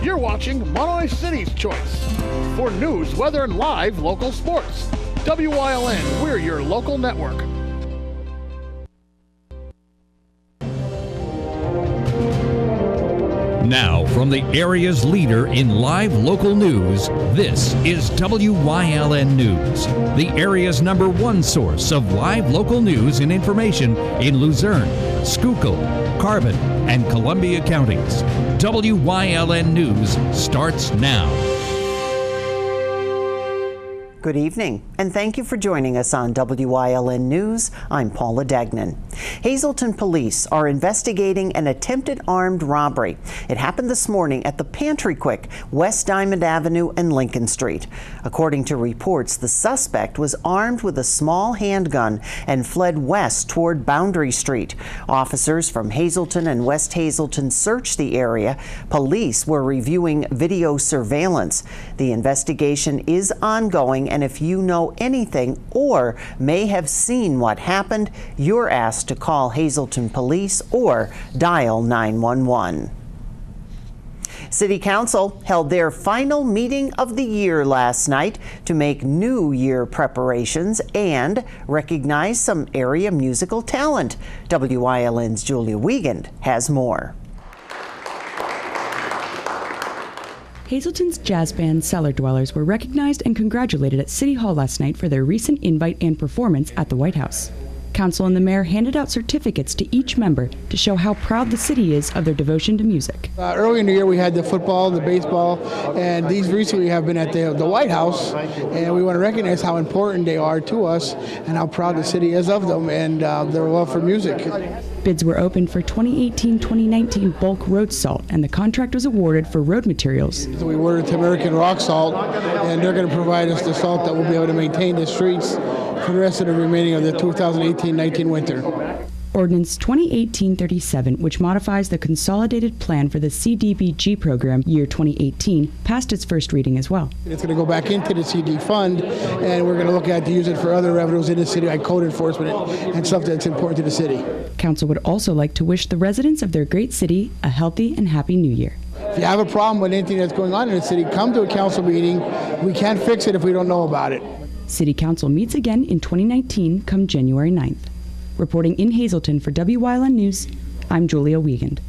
You're watching Monterey City's Choice. For news, weather, and live local sports. WYLN, we're your local network. Now, from the area's leader in live local news, this is WYLN News, the area's #1 source of live local news and information in Luzerne, Schuylkill, Carbon, and Columbia counties. WYLN News starts now. Good evening, and thank you for joining us on WYLN News. I'm Paula Degnan. Hazleton police are investigating an attempted armed robbery. It happened this morning at the Pantry Quick, West Diamond Avenue and Lincoln Street. According to reports, the suspect was armed with a small handgun and fled west toward Boundary Street. Officers from Hazleton and West Hazleton searched the area. Police were reviewing video surveillance. The investigation is ongoing, and if you know anything or may have seen what happened, you're asked to call Hazleton Police or dial 911. City Council held their final meeting of the year last night to make New Year preparations and recognize some area musical talent. WYLN's Julia Wiegand has more. Hazleton's jazz band Cellar Dwellers were recognized and congratulated at City Hall last night for their recent invite and performance at the White House. Council and the mayor handed out certificates to each member to show how proud the city is of their devotion to music. Early in the year we had the football, the baseball, and these recently have been at the White House, and we want to recognize how important they are to us and how proud the city is of them and their love for music. Bids were opened for 2018-2019 bulk road salt, and the contract was awarded for road materials. So we ordered to American Rock Salt, and they're going to provide us the salt that will be able to maintain the streets for the rest of the remaining of the 2018-19 winter. Ordinance 2018-37, which modifies the Consolidated Plan for the CDBG program year 2018, passed its first reading as well. It's going to go back into the CD fund, and we're going to look at to use it for other revenues in the city, like code enforcement and stuff that's important to the city. Council would also like to wish the residents of their great city a healthy and happy new year. If you have a problem with anything that's going on in the city, come to a council meeting. We can't fix it if we don't know about it. City Council meets again in 2019 come January 9th. Reporting in Hazleton for WYLN News, I'm Julia Wiegand.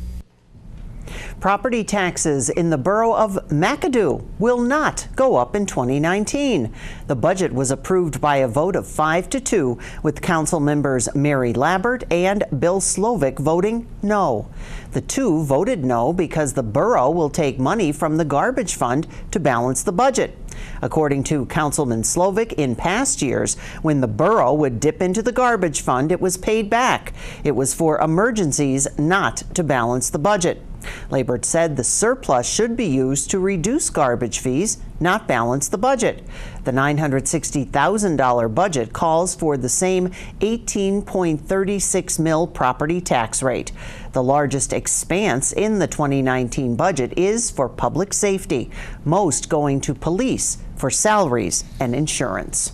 Property taxes in the borough of McAdoo will not go up in 2019. The budget was approved by a vote of 5-2, with council members Mary Labbert and Bill Slovic voting no. The two voted no because the borough will take money from the garbage fund to balance the budget. According to Councilman Slovic, in past years, when the borough would dip into the garbage fund, it was paid back. It was for emergencies, not to balance the budget. Labert said the surplus should be used to reduce garbage fees, not balance the budget. The $960,000 budget calls for the same 18.36 mil property tax rate. The largest expanse in the 2019 budget is for public safety, most going to police for salaries and insurance.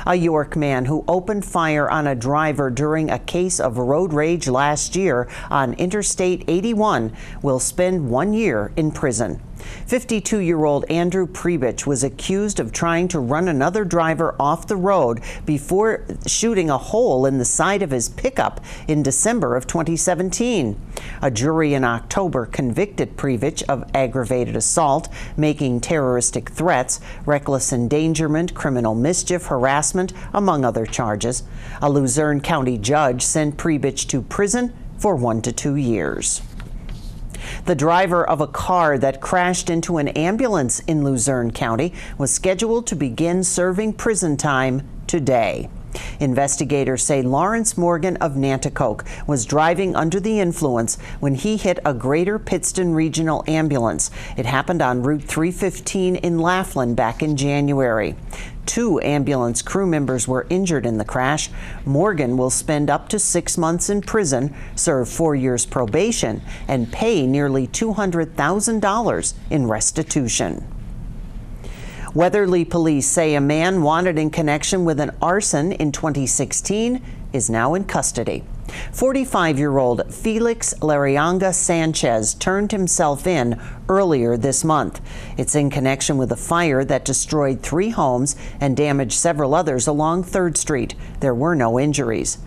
A York man who opened fire on a driver during a case of road rage last year on Interstate 81 will spend 1 year in prison. 52-year-old Andrew Prebich was accused of trying to run another driver off the road before shooting a hole in the side of his pickup in December of 2017. A jury in October convicted Prebich of aggravated assault, making terroristic threats, reckless endangerment, criminal mischief, harassment, among other charges. A Luzerne County judge sent Prebich to prison for 1 to 2 years. The driver of a car that crashed into an ambulance in Luzerne County was scheduled to begin serving prison time today. Investigators say Lawrence Morgan of Nanticoke was driving under the influence when he hit a Greater Pittston Regional ambulance. It happened on Route 315 in Laughlin back in January. 2 ambulance crew members were injured in the crash. Morgan will spend up to 6 months in prison, serve 4 years probation, and pay nearly $200,000 in restitution. Weatherly police say a man wanted in connection with an arson in 2016 is now in custody. 45-year-old Felix Larianga Sanchez turned himself in earlier this month. It's in connection with a fire that destroyed 3 homes and damaged several others along 3rd Street. There were no injuries.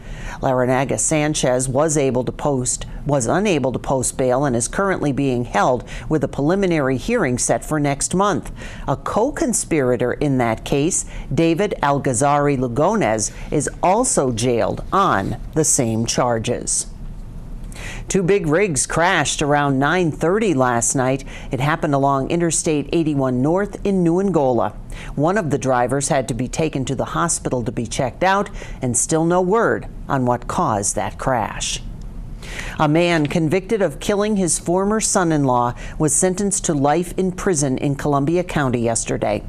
Larianga Sanchez was unable to post bail and is currently being held with a preliminary hearing set for next month. A co-conspirator in that case, David Algazari Lugones, is also jailed on the same charges. 2 big rigs crashed around 9:30 last night. It happened along Interstate 81 North in New Angola. One of the drivers had to be taken to the hospital to be checked out, and still no word on what caused that crash. A man convicted of killing his former son-in-law was sentenced to life in prison in Columbia County yesterday.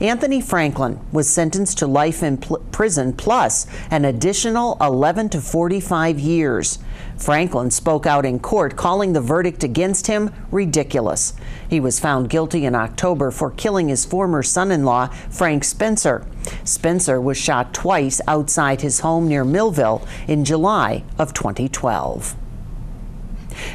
Anthony Franklin was sentenced to life in prison plus an additional 11 to 45 years. Franklin spoke out in court, calling the verdict against him ridiculous. He was found guilty in October for killing his former son-in-law, Frank Spencer. Spencer was shot twice outside his home near Millville in July of 2012.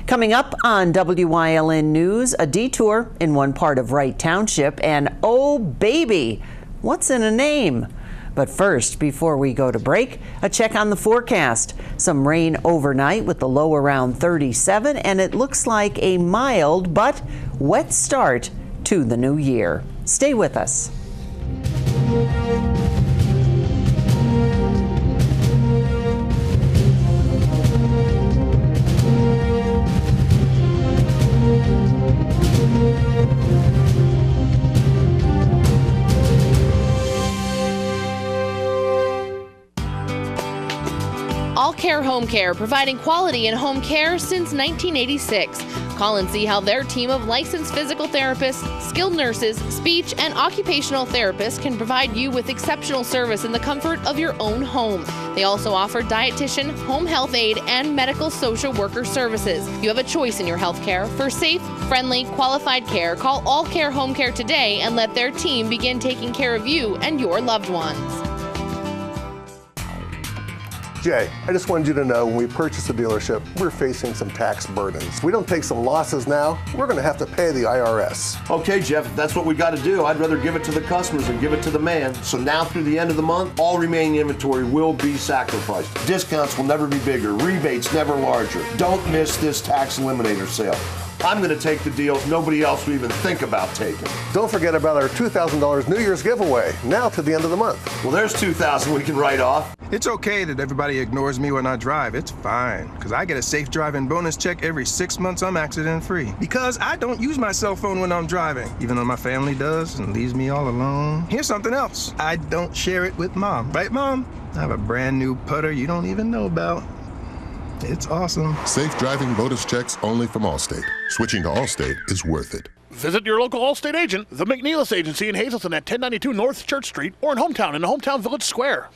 Coming up on WYLN News, a detour in one part of Wright Township, and oh baby, what's in a name? But first, before we go to break, a check on the forecast. Some rain overnight with the low around 37, and it looks like a mild but wet start to the new year. Stay with us. All Care Home Care, providing quality in home care since 1986. Call and see how their team of licensed physical therapists, skilled nurses, speech, and occupational therapists can provide you with exceptional service in the comfort of your own home. They also offer dietitian, home health aide, and medical social worker services. You have a choice in your health care. For safe, friendly, qualified care, call All Care Home Care today and let their team begin taking care of you and your loved ones. Jay, I just wanted you to know when we purchase a dealership, we're facing some tax burdens. If we don't take some losses now, we're going to have to pay the IRS. Okay, Jeff, if that's what we got to do, I'd rather give it to the customers than give it to the man. So now through the end of the month, all remaining inventory will be sacrificed. Discounts will never be bigger, rebates never larger. Don't miss this tax eliminator sale. I'm going to take the deals nobody else would even think about taking. Don't forget about our $2,000 New Year's giveaway, now to the end of the month. Well, there's $2,000 we can write off. It's okay that everybody ignores me when I drive. It's fine, because I get a safe driving bonus check every 6 months I'm accident-free. Because I don't use my cell phone when I'm driving, even though my family does and leaves me all alone. Here's something else. I don't share it with Mom. Right, Mom? I have a brand new putter you don't even know about. It's awesome. Safe driving bonus checks only from Allstate. Switching to Allstate is worth it. Visit your local Allstate agent, the McNeilis Agency in Hazleton at 1092 North Church Street, or in Hometown in the Hometown Village Square.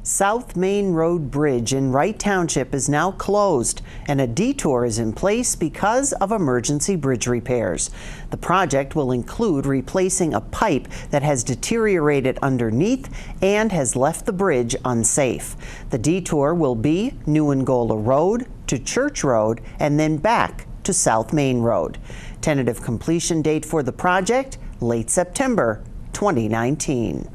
South Main Road Bridge in Wright Township is now closed, and a detour is in place because of emergency bridge repairs. The project will include replacing a pipe that has deteriorated underneath and has left the bridge unsafe. The detour will be New Angola Road to Church Road and then back to South Main Road. Tentative completion date for the project, late September 2019.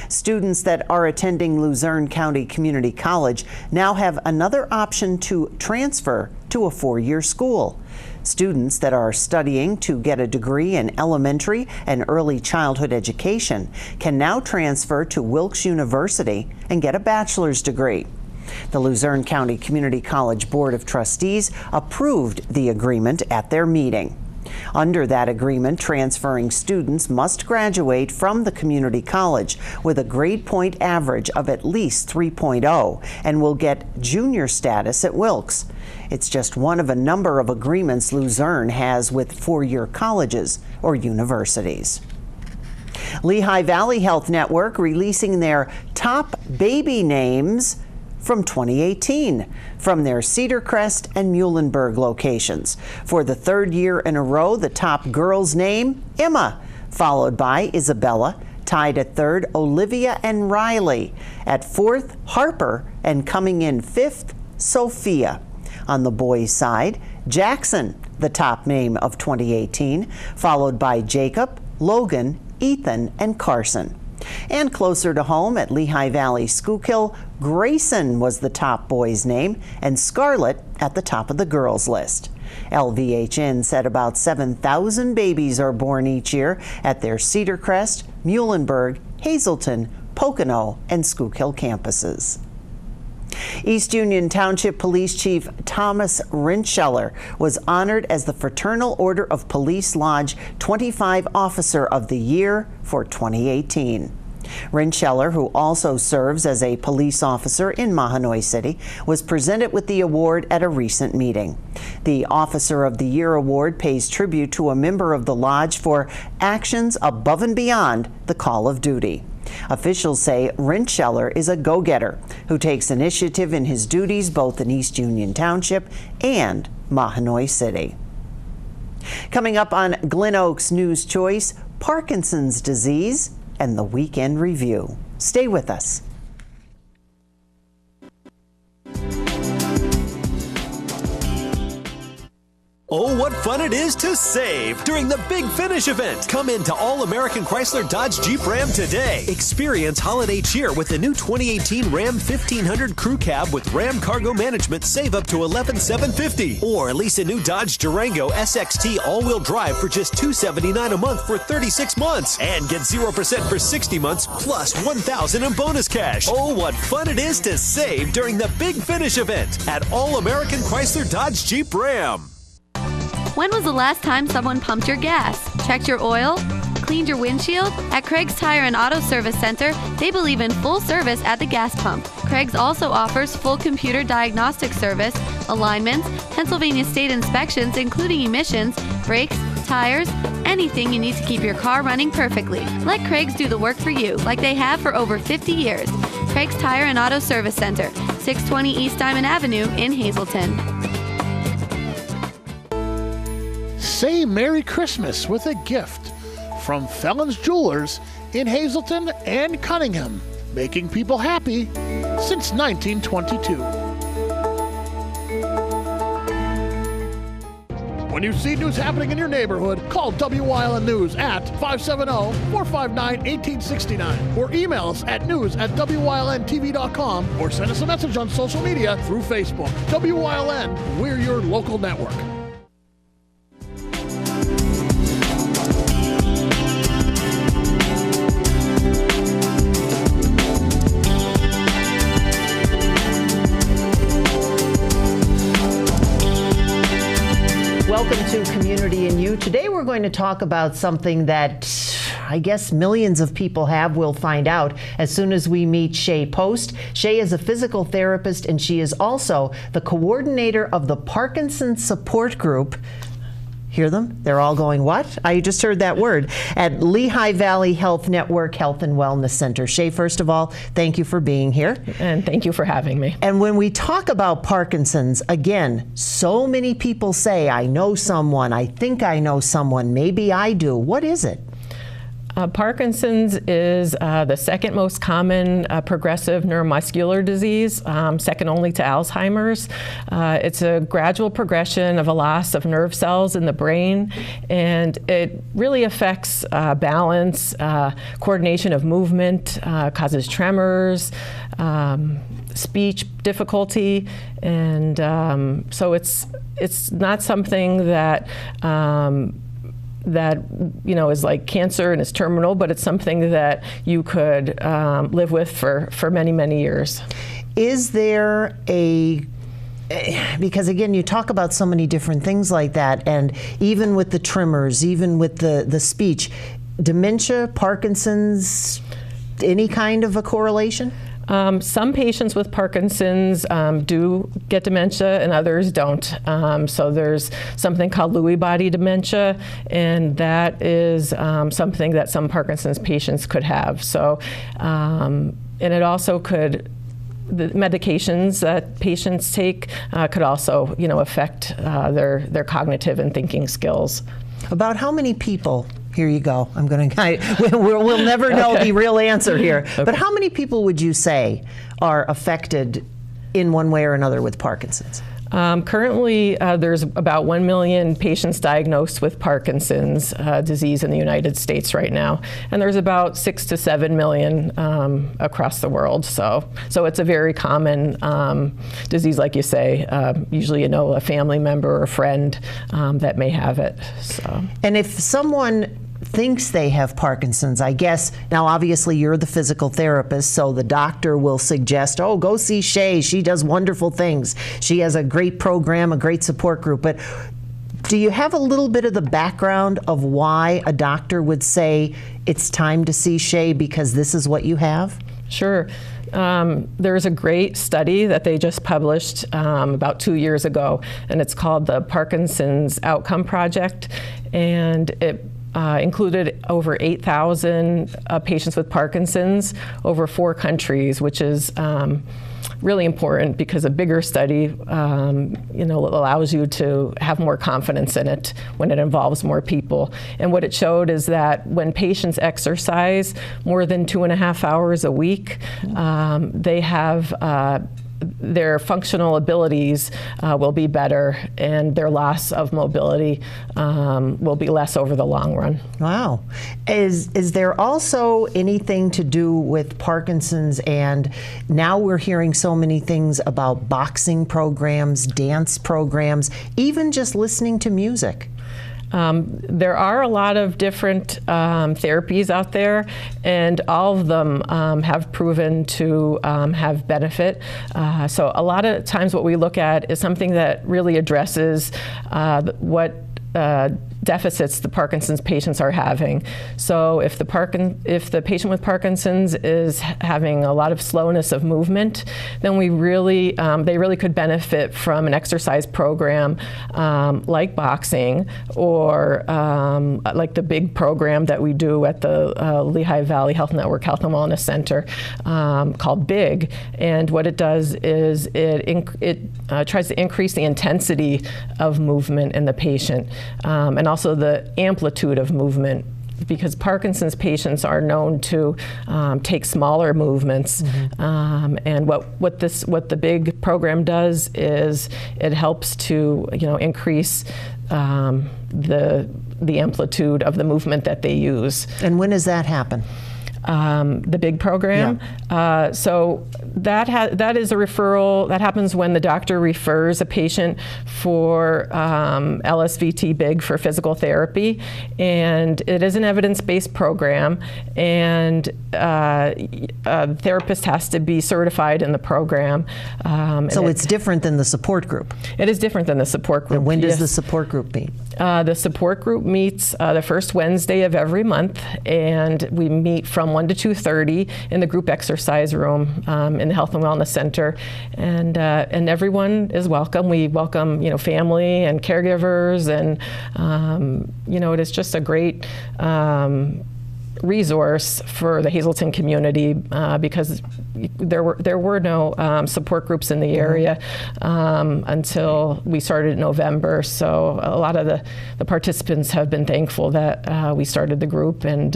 Students that are attending Luzerne County Community College now have another option to transfer to a 4-year school. Students that are studying to get a degree in elementary and early childhood education can now transfer to Wilkes University and get a bachelor's degree. The Luzerne County Community College Board of Trustees approved the agreement at their meeting. Under that agreement, transferring students must graduate from the community college with a grade point average of at least 3.0 and will get junior status at Wilkes. It's just one of a number of agreements Luzerne has with 4-year colleges or universities. Lehigh Valley Health Network releasing their top baby names from 2018 from their Cedar Crest and Muhlenberg locations. For the 3rd year in a row, the top girl's name, Emma, followed by Isabella, Tied at third, Olivia and Riley. At fourth, Harper, and coming in fifth, Sophia. On the boys' side, Jackson, the top name of 2018, followed by Jacob, Logan, Ethan, and Carson. And closer to home at Lehigh Valley Schuylkill, Grayson was the top boy's name, and Scarlett at the top of the girls' list. LVHN said about 7,000 babies are born each year at their Cedar Crest, Muhlenberg, Hazleton, Pocono, and Schuylkill campuses. East Union Township Police Chief Thomas Rinscheller was honored as the Fraternal Order of Police Lodge 25 Officer of the Year for 2018. Rinscheller, who also serves as a police officer in Mahanoy City, was presented with the award at a recent meeting. The Officer of the Year award pays tribute to a member of the lodge for actions above and beyond the call of duty. Officials say Rinscheller is a go-getter who takes initiative in his duties both in East Union Township and Mahanoy City. Coming up on Glen Oaks News Choice, Parkinson's disease and the Weekend Review. Stay with us. Oh, what fun it is to save during the Big Finish event. Come into All-American Chrysler Dodge Jeep Ram today. Experience holiday cheer with the new 2018 Ram 1500 Crew Cab with Ram Cargo Management. Save up to $11,750. Or lease a new Dodge Durango SXT all-wheel drive for just $279 a month for 36 months. And get 0% for 60 months plus $1,000 in bonus cash. Oh, what fun it is to save during the Big Finish event at All-American Chrysler Dodge Jeep Ram. When was the last time someone pumped your gas, checked your oil, cleaned your windshield? At Craig's Tire and Auto Service Center, they believe in full service at the gas pump. Craig's also offers full computer diagnostic service, alignments, Pennsylvania state inspections including emissions, brakes, tires, anything you need to keep your car running perfectly. Let Craig's do the work for you like they have for over 50 years. Craig's Tire and Auto Service Center, 620 East Diamond Avenue in Hazleton. Say Merry Christmas with a gift from Felons Jewelers in Hazleton and Cunningham, making people happy since 1922. When you see news happening in your neighborhood, call WYLN News at 570-459-1869 or email us at news@WYLNTV.com or send us a message on social media through Facebook. WYLN, we're your local network. Welcome to Community and You. Today we're going to talk about something that I guess millions of people have. We'll find out as soon as we meet Shay Post. Shay is a physical therapist and she is also the coordinator of the Parkinson's Support Group. Hear them? They're all going, what? I just heard that word. At Lehigh Valley Health Network Health and Wellness Center. Shay, first of all, thank you for being here. And thank you for having me. And when we talk about Parkinson's, again, so many people say, I know someone, I think I know someone, maybe I do. What is it? Parkinson's is the second most common progressive neuromuscular disease, second only to Alzheimer's. It's a gradual progression of a loss of nerve cells in the brain, and it really affects balance, coordination of movement, causes tremors, speech difficulty, and so it's not something that is like cancer and is terminal, but it's something that you could live with for many, many years. Is there because again, you talk about so many different things like that, and even with the tremors, even with the speech, dementia, Parkinson's, any kind of a correlation? Some patients with Parkinson's do get dementia and others don't. So there's something called Lewy body dementia, and that is something that some Parkinson's patients could have. So, and it also could, the medications that patients take could also, affect their cognitive and thinking skills. About how many people Here you go. We'll never know the real answer here. Okay. But how many people would you say are affected in one way or another with Parkinson's? Currently, there's about 1 million patients diagnosed with Parkinson's disease in the United States right now, and there's about 6 to 7 million across the world. So it's a very common disease, like you say. Usually, you know, a family member or a friend that may have it. So. And if someone thinks they have Parkinson's, I guess, now obviously you're the physical therapist, so the doctor will suggest, oh, go see Shay, she does wonderful things. She has a great program, a great support group. But do you have a little bit of the background of why a doctor would say it's time to see Shay because this is what you have? Sure. There's a great study that they just published about 2 years ago, and it's called the Parkinson's Outcome Project, and it included over 8,000 patients with Parkinson's over 4 countries, which is really important because a bigger study, allows you to have more confidence in it when it involves more people. And what it showed is that when patients exercise more than 2.5 hours a week, they have their functional abilities will be better, and their loss of mobility will be less over the long run. Wow. Is there also anything to do with Parkinson's? And now we're hearing so many things about boxing programs, dance programs, even just listening to music. There are a lot of different therapies out there, and all of them have proven to have benefit. So a lot of times what we look at is something that really addresses what deficits the Parkinson's patients are having. So if the patient with Parkinson's is having a lot of slowness of movement, then they really could benefit from an exercise program like boxing, or like the big program that we do at the Lehigh Valley Health Network Health and Wellness Center called BIG. And what it does is it tries to increase the intensity of movement in the patient, and also the amplitude of movement, because Parkinson's patients are known to take smaller movements. Mm-hmm. And what the big program does is it helps to increase the amplitude of the movement that they use. And when does that happen? The big program. Yeah. So that is a referral that happens when the doctor refers a patient for LSVT BIG for physical therapy, and it is an evidence-based program, and the therapist has to be certified in the program. So it's different than the support group. It is different than the support group. And when does the support group meet? The support group meets the first Wednesday of every month, and we meet from 1 to 2:30 in the group exercise room in the Health and Wellness Center, and everyone is welcome. We welcome family and caregivers, and it is just a great resource for the Hazleton community because there were no support groups in the area until we started in November. So a lot of the participants have been thankful that we started the group, and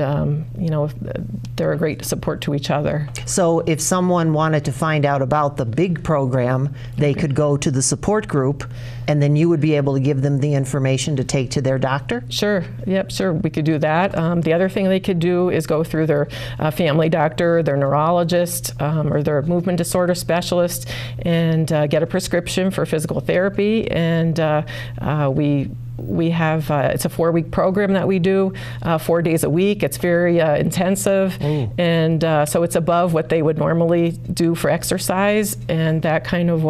they're a great support to each other. So if someone wanted to find out about the big program, they could go to the support group, and then you would be able to give them the information to take to their doctor? Sure. Yep, sure. We could do that. The other thing they could do is go through their family doctor, their neurologist, or their movement disorder specialist, and get a prescription for physical therapy. And we have, it's a 4-week program that we do, 4 days a week. It's very intensive, and so it's above what they would normally do for exercise, and that kind of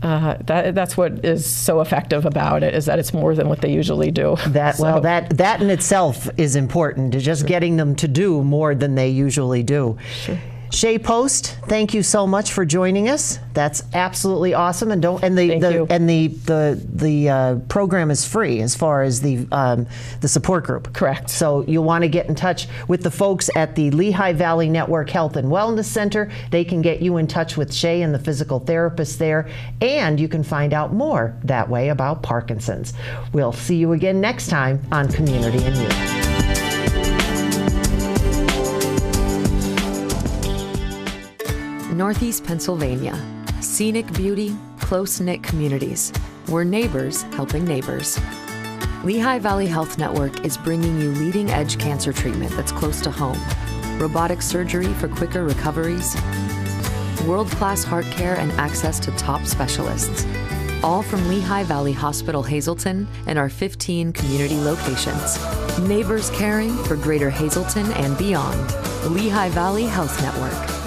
that's what is so effective about it, is that it's more than what they usually do. That in itself is important, to just getting them to do more than they usually do. Sure. Shay Post, thank you so much for joining us. That's absolutely awesome, and the program is free as far as the support group. Correct. So you'll want to get in touch with the folks at the Lehigh Valley Network Health and Wellness Center. They can get you in touch with Shay and the physical therapist there, and you can find out more that way about Parkinson's. We'll see you again next time on Community and You. Northeast Pennsylvania. Scenic beauty, close-knit communities. We're neighbors helping neighbors. Lehigh Valley Health Network is bringing you leading-edge cancer treatment that's close to home. Robotic surgery for quicker recoveries. World-class heart care and access to top specialists. All from Lehigh Valley Hospital Hazleton and our 15 community locations. Neighbors caring for Greater Hazleton and beyond. The Lehigh Valley Health Network.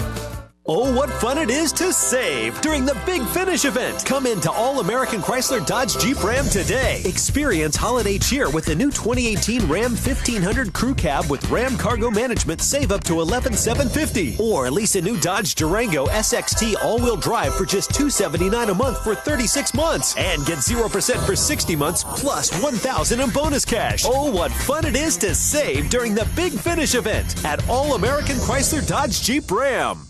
Oh, what fun it is to save during the Big Finish event. Come into All American Chrysler Dodge Jeep Ram today. Experience holiday cheer with the new 2018 Ram 1500 Crew Cab with Ram Cargo Management. Save up to $11,750. Or lease a new Dodge Durango SXT all-wheel drive for just $279 a month for 36 months. And get 0% for 60 months plus $1,000 in bonus cash. Oh, what fun it is to save during the Big Finish event at All American Chrysler Dodge Jeep Ram.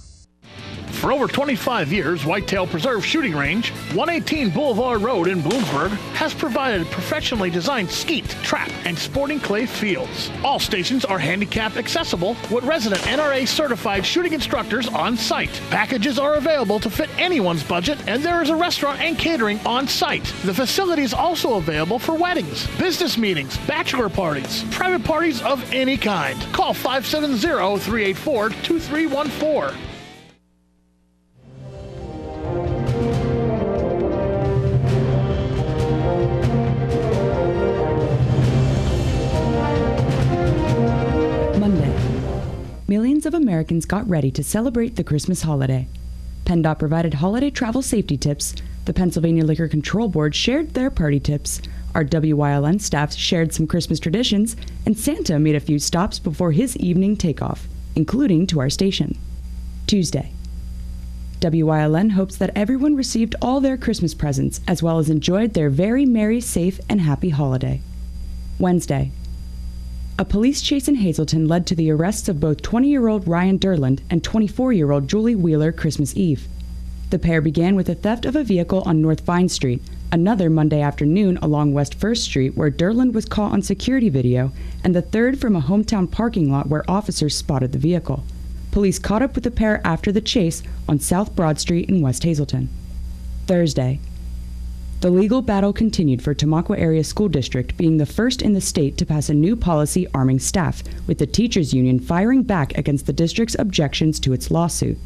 For over 25 years, Whitetail Preserve Shooting Range, 118 Boulevard Road in Bloomsburg, has provided professionally designed skeet, trap, and sporting clay fields. All stations are handicap accessible with resident NRA certified shooting instructors on site. Packages are available to fit anyone's budget, and there is a restaurant and catering on site. The facility is also available for weddings, business meetings, bachelor parties, private parties of any kind. Call 570-384-2314. Millions of Americans got ready to celebrate the Christmas holiday. PennDOT provided holiday travel safety tips, the Pennsylvania Liquor Control Board shared their party tips, our WYLN staff shared some Christmas traditions, and Santa made a few stops before his evening takeoff, including to our station. Tuesday. WYLN hopes that everyone received all their Christmas presents as well as enjoyed their very merry, safe, and happy holiday. Wednesday. A police chase in Hazleton led to the arrests of both 20-year-old Ryan Derland and 24-year-old Julie Wheeler Christmas Eve. The pair began with the theft of a vehicle on North Vine Street, another Monday afternoon along West 1st Street where Derland was caught on security video, and the third from a hometown parking lot where officers spotted the vehicle. Police caught up with the pair after the chase on South Broad Street in West Hazleton. Thursday. The legal battle continued for Tamaqua Area School District being the first in the state to pass a new policy arming staff, with the teachers union firing back against the district's objections to its lawsuit.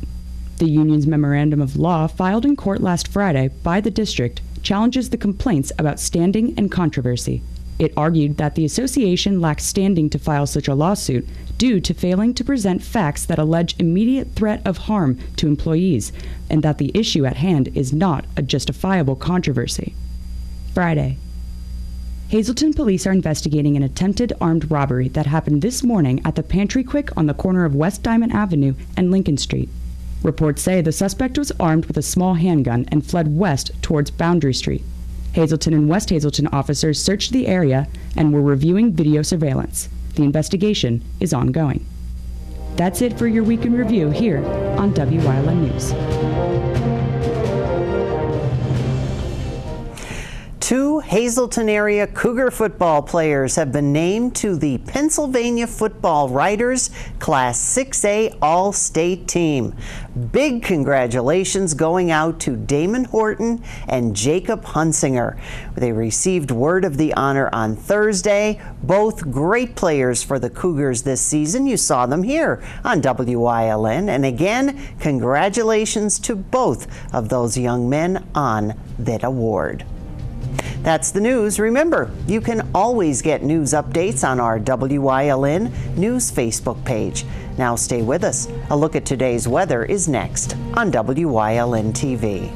The union's memorandum of law filed in court last Friday by the district challenges the complaints about standing and controversy. It argued that the association lacks standing to file such a lawsuit due to failing to present facts that allege immediate threat of harm to employees, and that the issue at hand is not a justifiable controversy. Friday. Hazleton police are investigating an attempted armed robbery that happened this morning at the Pantry Quick on the corner of West Diamond Avenue and Lincoln Street. Reports say the suspect was armed with a small handgun and fled west towards Boundary Street. Hazleton and West Hazleton officers searched the area and were reviewing video surveillance. The investigation is ongoing. That's it for your Week in Review here on WYLN News. 2 Hazleton area Cougar football players have been named to the Pennsylvania Football Writers Class 6A All-State team. Big congratulations going out to Damon Horton and Jacob Hunsinger. They received word of the honor on Thursday. Both great players for the Cougars this season. You saw them here on WYLN. And again, congratulations to both of those young men on that award. That's the news. Remember, you can always get news updates on our WYLN News Facebook page. Now stay with us. A look at today's weather is next on WYLN TV.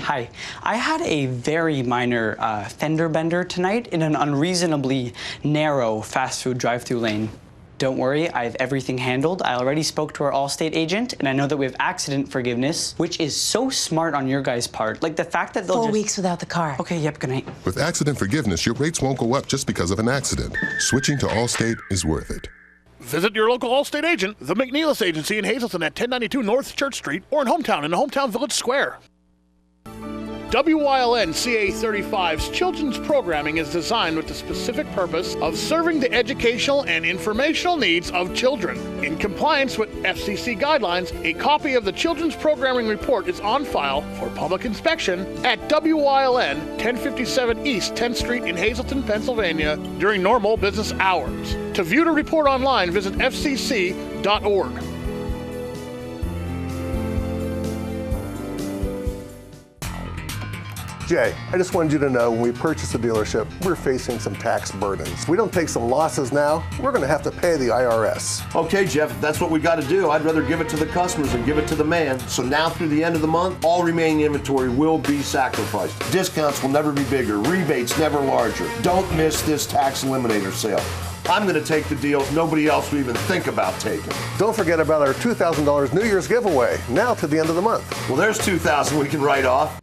Hi, I had a very minor fender bender tonight in an unreasonably narrow fast food drive-through lane. Don't worry, I have everything handled. I already spoke to our Allstate agent, and I know that we have accident forgiveness, which is so smart on your guys' part. Like the fact that they'll 4 weeks without the car. Okay, yep, good night. With accident forgiveness, your rates won't go up just because of an accident. Switching to Allstate is worth it. Visit your local Allstate agent, the McNeilis Agency in Hazleton at 1092 North Church Street, or in Hometown the Hometown Village Square. WYLN CA35's children's programming is designed with the specific purpose of serving the educational and informational needs of children. In compliance with FCC guidelines, a copy of the Children's Programming Report is on file for public inspection at WYLN 1057 East 10th Street in Hazleton, Pennsylvania during normal business hours. To view the report online, visit fcc.org. Jay, I just wanted you to know when we purchased the dealership, we're facing some tax burdens. If we don't take some losses now, we're going to have to pay the IRS. Okay, Jeff, if that's what we got to do, I'd rather give it to the customers than give it to the man. So now through the end of the month, all remaining inventory will be sacrificed. Discounts will never be bigger, rebates never larger. Don't miss this tax eliminator sale. I'm going to take the deals nobody else would even think about taking. Don't forget about our $2,000 New Year's giveaway, now to the end of the month. Well, there's $2,000 we can write off.